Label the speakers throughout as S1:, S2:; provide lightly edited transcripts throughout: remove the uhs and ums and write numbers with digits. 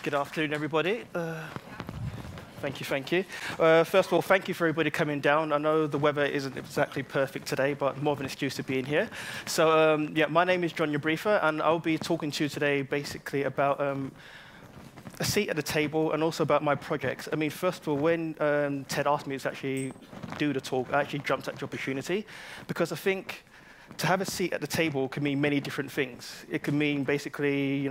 S1: Good afternoon, everybody. Thank you, thank you. First of all, thank you for everybody coming down. I know the weather isn't exactly perfect today, but more of an excuse to being here. So, yeah, my name is Yabrifa, and I'll be talking to you today basically about a seat at the table and also about my projects. I mean, first of all, when Ted asked me to actually do the talk, I actually jumped at the opportunity because I think to have a seat at the table can mean many different things. It can mean basically,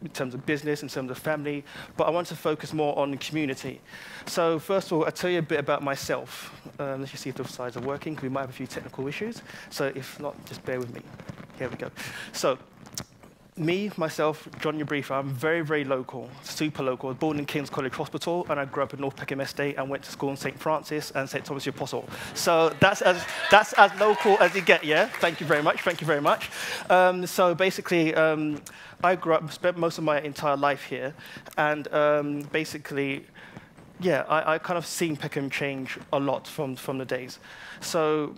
S1: in terms of business, in terms of family, but I want to focus more on the community. So first of all, I'll tell you a bit about myself. Let's just see if the slides are working, because we might have a few technical issues. So if not, just bear with me. Here we go. So me, myself, John Yabrifa, I'm very, very local, super local. I was born in King's College Hospital, and I grew up in North Peckham Estate and went to school in St. Francis and St. Thomas the Apostle. So that's as local as you get, yeah? Thank you very much, thank you very much. So basically, I grew up, spent most of my entire life here, and basically, yeah, I kind of seen Peckham change a lot from the days. So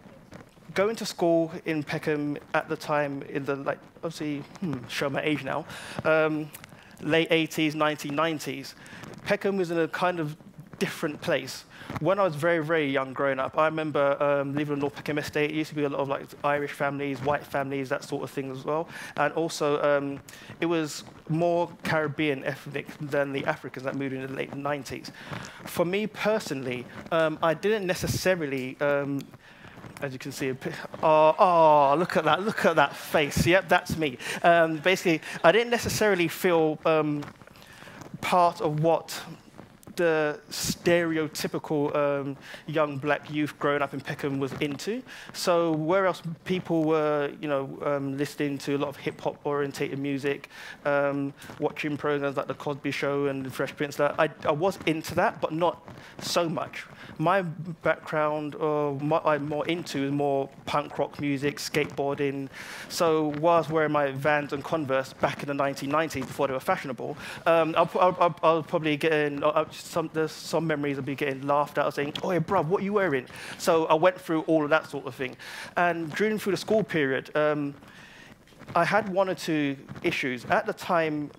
S1: going to school in Peckham at the time, in the, obviously, show my age now, late 80s, 1990s, Peckham was in a kind of different place. When I was very, very young growing up, I remember living in North Peckham Estate. It used to be a lot of Irish families, white families, that sort of thing as well. And also, it was more Caribbean ethnic than the Africans that moved in the late 90s. For me personally, I didn't necessarily as you can see, look at that face. Yep, that's me. Basically, I didn't necessarily feel part of what the stereotypical young black youth growing up in Peckham was into. So where else people were, listening to a lot of hip-hop orientated music, watching programs like The Cosby Show and The Fresh Prince, I was into that, but not so much. My background, what I'm more into, is more punk rock music, skateboarding. So while I was wearing my Vans and Converse back in the 1990s, before they were fashionable, I'll probably get in, there's some memories of me getting laughed at, saying, "Oh, hey, bruv, what are you wearing?" So I went through all of that sort of thing. And during the school period, I had one or two issues. At the time,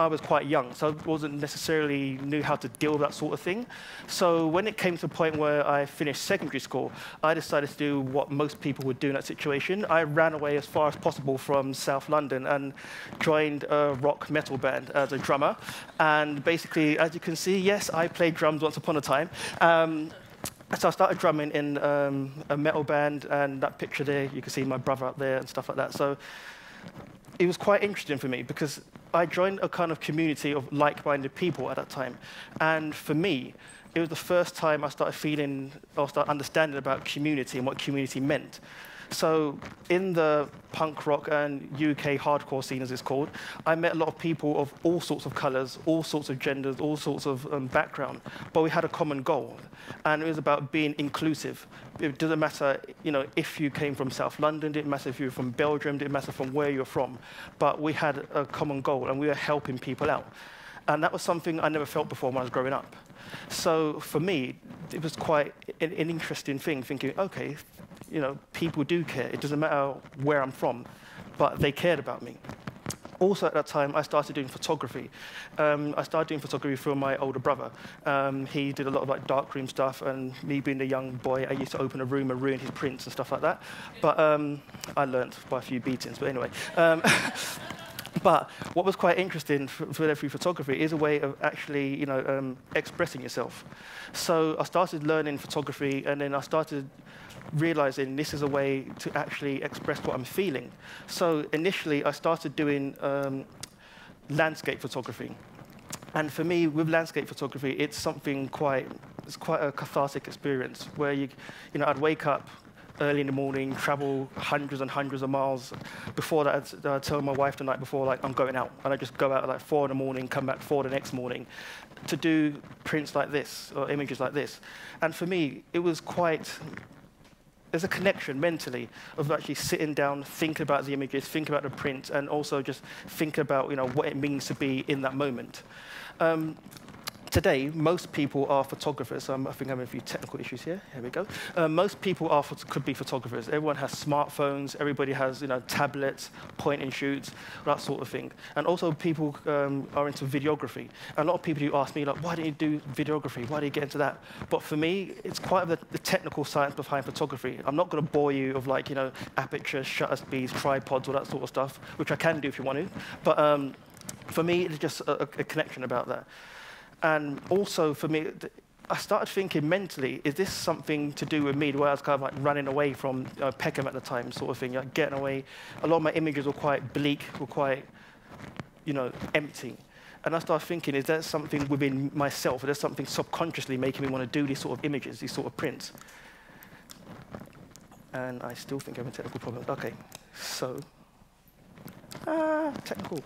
S1: I was quite young, so I wasn't necessarily knew how to deal with that sort of thing. So when it came to the point where I finished secondary school, I decided to do what most people would do in that situation. I ran away as far as possible from South London and joined a rock metal band as a drummer. And basically, as you can see, yes, I played drums once upon a time. So I started drumming in a metal band, and that picture there, you can see my brother up there and stuff like that. So it was quite interesting for me because I joined a kind of community of like-minded people at that time. And for me, it was the first time I started feeling or started understanding about community and what community meant. So in the punk rock and UK hardcore scene, as it's called, I met a lot of people of all sorts of colours, all sorts of genders, all sorts of background, but we had a common goal, and it was about being inclusive. It doesn't matter, if you came from South London, it didn't matter if you were from Belgium, it didn't matter from where you're from, but we had a common goal, and we were helping people out. And that was something I never felt before when I was growing up. So for me, it was quite an interesting thing, thinking, okay, people do care. It doesn't matter where I'm from, but they cared about me. Also at that time, I started doing photography. I started doing photography through my older brother. He did a lot of darkroom stuff, and me being a young boy, I used to open a room and ruin his prints and stuff like that. But I learned by a few beatings, but anyway. But what was quite interesting for photography is a way of actually, expressing yourself. So I started learning photography, and then I started realizing this is a way to actually express what I'm feeling. So initially, I started doing landscape photography. And for me, with landscape photography, it's quite a cathartic experience where I'd wake up early in the morning, travel hundreds and hundreds of miles. Before that, I'd tell my wife the night before, I'm going out. And I just go out at 4 in the morning, come back 4 the next morning to do prints like this or images like this. And for me, it was there's a connection mentally of actually sitting down, thinking about the images, thinking about the print, and also just thinking about what it means to be in that moment. To today, most people are photographers. I think I'm having a few technical issues here. Here we go. Most people could be photographers. Everyone has smartphones. Everybody has tablets, point and shoots, that sort of thing. And also people are into videography. And a lot of people who ask me, like, why do you do videography? Why do you get into that? But for me, it's quite the technical science behind photography. I'm not going to bore you of aperture, shutter speeds, tripods, all that sort of stuff, which I can do if you want to. But for me, it's just a connection about that. And also, for me, I started thinking mentally, is this something to do with me, where I was kind of like running away from Peckham at the time, sort of thing, getting away. A lot of my images were quite bleak, were quite, empty. And I started thinking, is there something within myself, or there's something subconsciously making me want to do these sort of images, these sort of prints? And I still think I'm having technical problems. OK, so. Technical.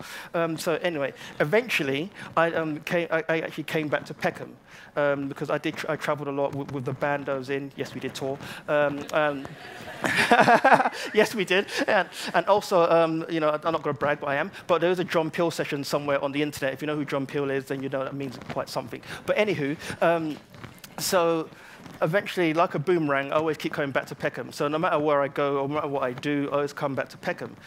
S1: So anyway, eventually, I actually came back to Peckham because I travelled a lot with the band I was in. Yes, we did tour. Yes, we did. And also, I'm not going to brag, but I am. But there was a John Peel session somewhere on the internet. If you know who John Peel is, then you know that means quite something. But anywho, so eventually, like a boomerang, I always keep coming back to Peckham. So no matter where I go or no matter what I do, I always come back to Peckham.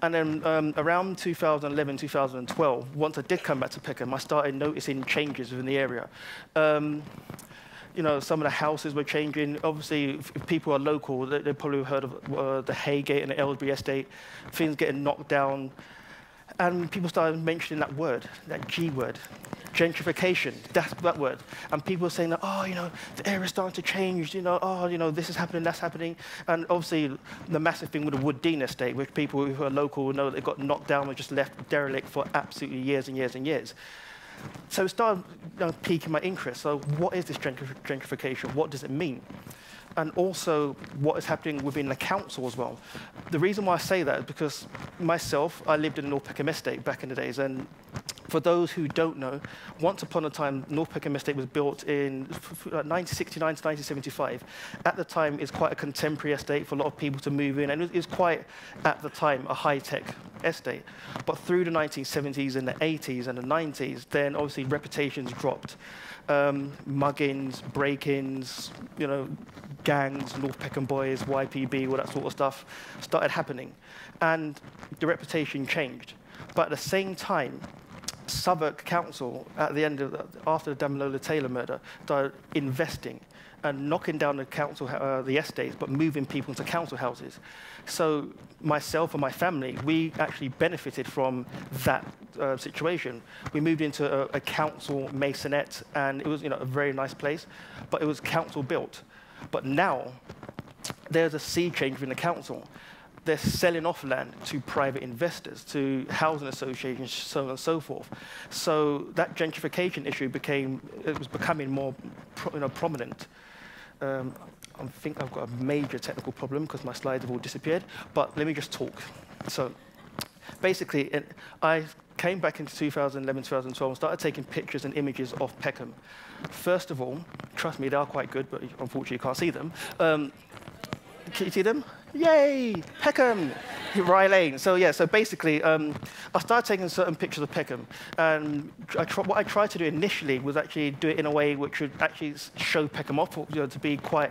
S1: And then around 2011, 2012, once I did come back to Peckham, I started noticing changes within the area. Some of the houses were changing. Obviously, if people are local, they probably have heard of the Haygate and the Ellsbury estate, things getting knocked down. And people started mentioning that word, that G word, gentrification, that's that word. And people were saying that, the area's starting to change, this is happening, that's happening. And obviously, the massive thing with the Wood Dean estate, which people who are local know that it got knocked down and just left derelict for absolutely years and years and years. So it started piquing my interest. So what is this gentrification? What does it mean? And also what is happening within the council as well. The reason why I say that is because myself, I lived in North Peckham Estate back in the days, and for those who don't know, once upon a time, North Peckham Estate was built in 1969 to 1975. At the time, it's quite a contemporary estate for a lot of people to move in, and it was quite, at the time, a high-tech estate. But through the 1970s and the 80s and the 90s, then obviously reputations dropped. Muggings, break-ins, gangs, North Peckham Boys, YPB, all that sort of stuff started happening. And the reputation changed. But at the same time, Southwark Council, at the end of after the Damilola Taylor murder, started investing and knocking down the estates, but moving people into council houses. So myself and my family, we actually benefited from that situation. We moved into a council masonette, and it was a very nice place, but it was council built. But now there's a sea change in the council. They're selling off land to private investors, to housing associations, so on and so forth. So that gentrification issue was becoming more prominent. I think I've got a major technical problem because my slides have all disappeared, but let me just talk. So basically, I came back into 2011, 2012 and started taking pictures and images of Peckham. First of all, trust me, they are quite good, but unfortunately you can't see them. Can you see them? Yay, Peckham, Rye Lane. So yeah, so basically, I started taking certain pictures of Peckham, and what I tried to do initially was actually do it in a way which would actually show Peckham off, to be quite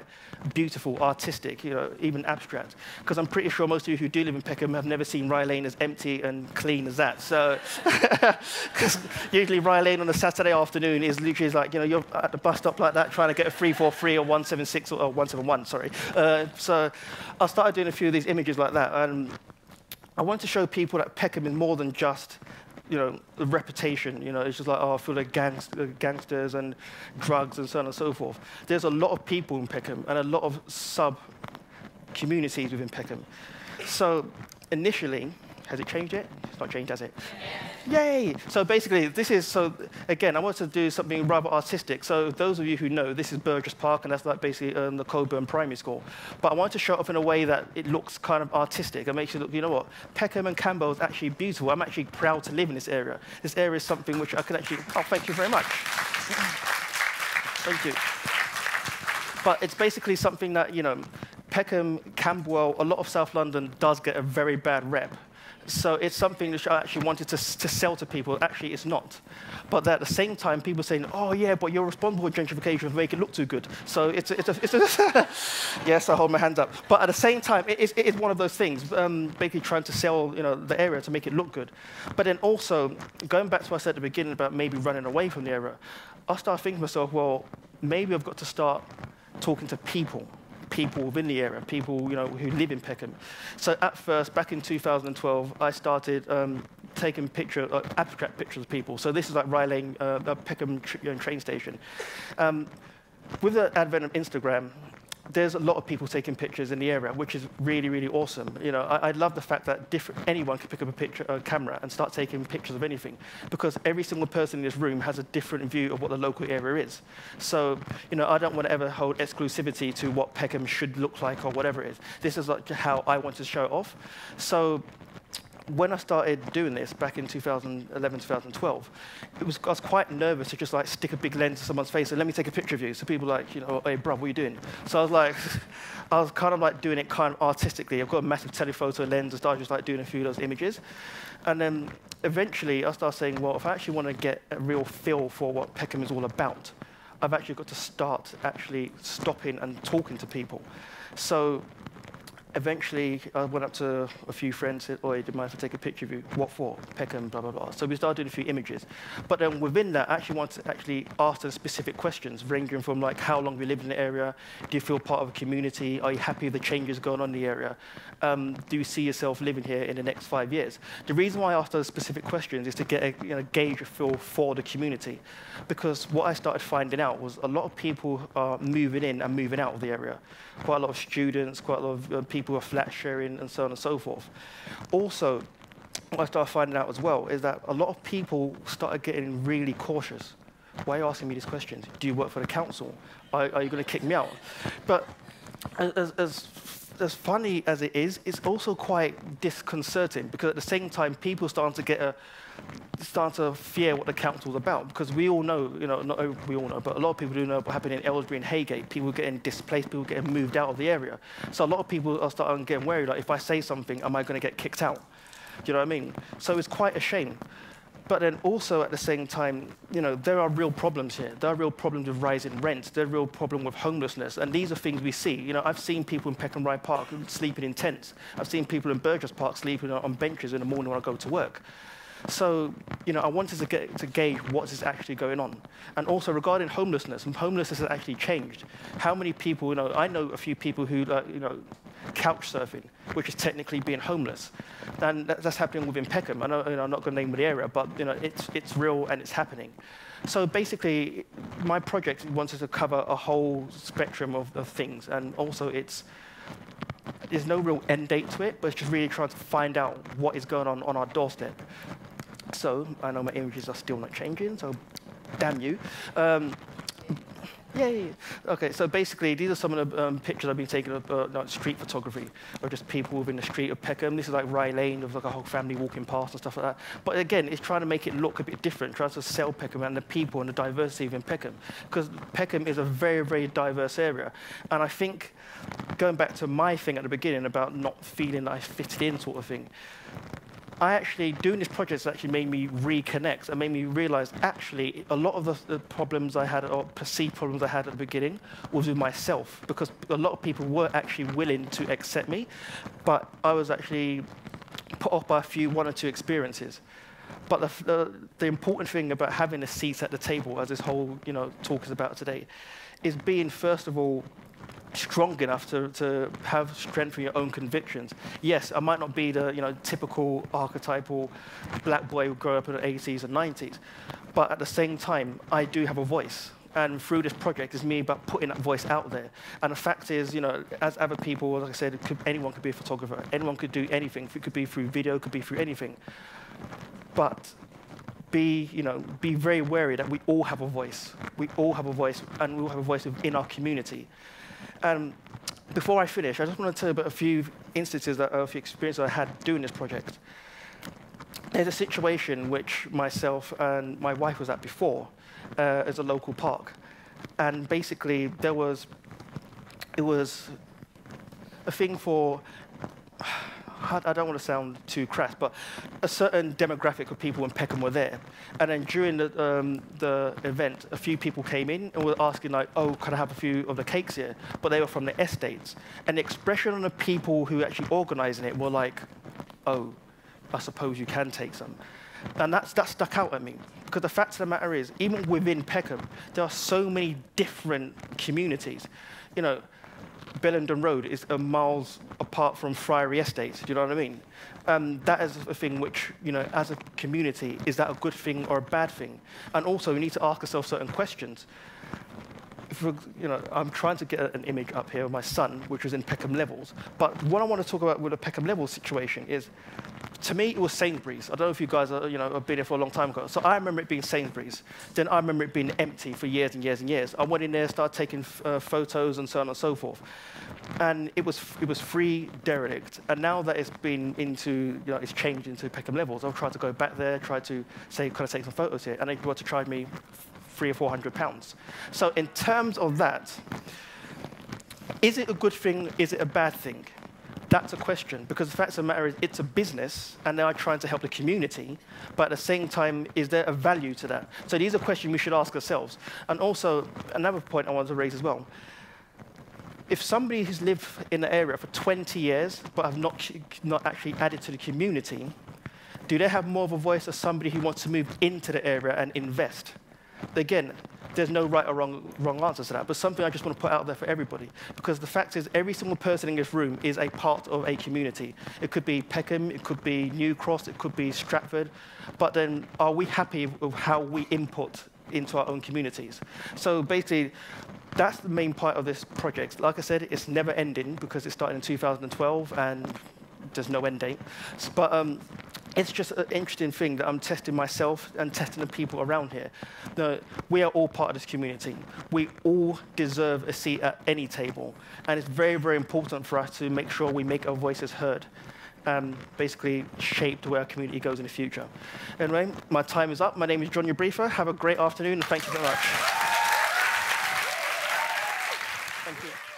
S1: beautiful, artistic, even abstract. Because I'm pretty sure most of you who do live in Peckham have never seen Rye Lane as empty and clean as that. So, because usually Rye Lane on a Saturday afternoon is literally like, you're at the bus stop like that trying to get a 343 or 176 or 171, sorry. So I started doing a few of these images like that, and I wanted to show people that Peckham is more than just, the reputation. It's just like, full of gangsters and drugs and so on and so forth. There's a lot of people in Peckham and a lot of sub-communities within Peckham. So initially, has it changed yet? It's not changed, has it? Yay! So basically, again, I wanted to do something rather artistic. So those of you who know, this is Burgess Park, and that's like basically the Coburn Primary School. But I wanted to show it off in a way that it looks kind of artistic and makes you look, you know what? Peckham and Campbell is actually beautiful. I'm actually proud to live in this area. This area is something which I can actually, thank you very much. Thank you. But it's basically something that, Peckham, Camberwell, a lot of South London does get a very bad rep. So it's something that I actually wanted to sell to people. Actually, it's not. But at the same time, people are saying, oh, yeah, but you're responsible for gentrification to make it look too good. So it's a yes, I hold my hands up. But at the same time, it is one of those things, basically trying to sell the area to make it look good. But then also, going back to what I said at the beginning about maybe running away from the area, I started thinking to myself, well, maybe I've got to start talking to people within the area, people who live in Peckham. So at first, back in 2012, I started taking abstract pictures of people. So this is like Rye Lane, Peckham train station. With the advent of Instagram, there's a lot of people taking pictures in the area, which is really, really awesome. I love the fact that anyone can pick up a camera and start taking pictures of anything, because every single person in this room has a different view of what the local area is. So, I don't want to ever hold exclusivity to what Peckham should look like or whatever it is. This is like how I want to show it off. So, when I started doing this back in 2011, 2012, I was quite nervous to just like stick a big lens to someone's face and let me take a picture of you. So people were like, hey, bruv, what are you doing? So I was kind of like doing it kind of artistically. I've got a massive telephoto lens and started just like doing a few of those images. And then eventually I started saying, well, if I actually want to get a real feel for what Peckham is all about, I've actually got to start actually stopping and talking to people. So eventually, I went up to a few friends and said, oi, do you mind if I take a picture of you? What for? Peckham, blah, blah, blah. So we started doing a few images. But then within that, I actually wanted to ask them specific questions, ranging from like, how long have you lived in the area? Do you feel part of a community? Are you happy with the changes going on in the area? Do you see yourself living here in the next 5 years? The reason why I asked those specific questions is to get a gauge a feel for the community. Because what I started finding out was a lot of people are moving in and moving out of the area. Quite a lot of students, quite a lot of people who are flat sharing, and so on and so forth. Also, what I started finding out as well is that a lot of people started getting really cautious. Why are you asking me these questions? Do you work for the council? Are you going to kick me out? But as funny as it is, it's also quite disconcerting, because at the same time, people starting to fear what the council's about, because we all know, not we all know, but a lot of people do know what happened in Aylesbury and Haygate. People getting displaced, people getting moved out of the area. So a lot of people are starting getting worried, like, if I say something, am I going to get kicked out? Do you know what I mean? So it's quite a shame. But then also at the same time, there are real problems here. There are real problems with rising rents. There are real problems with homelessness. And these are things we see. I've seen people in Peckham Rye Park sleeping in tents. I've seen people in Burgess Park sleeping on benches in the morning when I go to work. So, I wanted to gauge what is actually going on. And also regarding homelessness, homelessness has actually changed. How many people, I know a few people who, couch surfing, which is technically being homeless. And that's happening within Peckham. I know, I'm not going to name the area, but, it's real and it's happening. So basically, my project wanted to cover a whole spectrum of things. And also there's no real end date to it, but it's just really trying to find out what is going on our doorstep. So I know my images are still not changing, so damn you. Yay. Okay, so basically, these are some of the pictures I've been taking of street photography, or just people within the street of Peckham. This is like Rye Lane, with like a whole family walking past and stuff like that. But again, it's trying to make it look a bit different, trying to sell Peckham and the people and the diversity within Peckham. Because Peckham is a very, very diverse area. And I think, going back to my thing at the beginning about not feeling that I fitted in sort of thing, doing this project has actually made me reconnect and made me realize, actually, a lot of the problems I had, or perceived problems I had at the beginning, was with myself, because a lot of people were actually willing to accept me, but I was actually put off by one or two experiences. But the important thing about having a seat at the table, as this whole talk is about today, is being, first of all, strong enough to have strength in your own convictions. Yes, I might not be the typical archetypal black boy who grew up in the 80s and 90s, but at the same time, I do have a voice. And through this project, it's me about putting that voice out there. And the fact is, as other people, like I said, anyone could be a photographer. Anyone could do anything. It could be through video, it could be through anything. But be very wary that we all have a voice. We all have a voice, and we all have a voice within our community. And before I finish, I just want to tell you about a few instances, a few experiences I had doing this project. There's a situation which myself and my wife was at before, as a local park. And basically, it was a thing for, I don't want to sound too crass, but a certain demographic of people in Peckham were there. And then during the event, a few people came in and were asking, like, oh, can I have a few of the cakes here? But they were from the estates. And the expression on the people who actually organising it were like, oh, I suppose you can take some. And that stuck out at me. Because the fact of the matter is, even within Peckham, there are so many different communities. You know, Bellenden Road is miles apart from Friary Estates, do you know what I mean? That is a thing which, you know, as a community, is that a good thing or a bad thing? And also, we need to ask ourselves certain questions. You know, I'm trying to get an image up here of my son, which was in Peckham Levels. But what I want to talk about with the Peckham Levels situation is, to me, it was Sainsbury's. I don't know if you guys are, you know, have been here for a long time ago. So I remember it being Sainsbury's. Then I remember it being empty for years and years and years. I went in there, started taking photos and so on and so forth. And it was free derelict. And now that it's been into, you know, it's changed into Peckham Levels, I've tried to go back there, try to say, can I take some photos here? And they want to charge me £300 or £400. So in terms of that, is it a good thing? Is it a bad thing? That's a question, because the fact of the matter is it's a business, and they are trying to help the community, but at the same time, is there a value to that? So these are questions we should ask ourselves. And also, another point I want to raise as well. If somebody who's lived in the area for 20 years, but have not actually added to the community, do they have more of a voice as somebody who wants to move into the area and invest? Again, there's no right or wrong answer to that, but something I just want to put out there for everybody. Because the fact is, every single person in this room is a part of a community. It could be Peckham, it could be New Cross, it could be Stratford. But then, are we happy with how we input into our own communities? So basically, that's the main part of this project. Like I said, it's never ending because it started in 2012 and there's no end date. But it's just an interesting thing that I'm testing myself and testing the people around here. We are all part of this community. We all deserve a seat at any table. And it's very, very important for us to make sure we make our voices heard and basically shape the way our community goes in the future. Anyway, my time is up. My name is John Yabrifa. Have a great afternoon, and thank you very much. Thank you.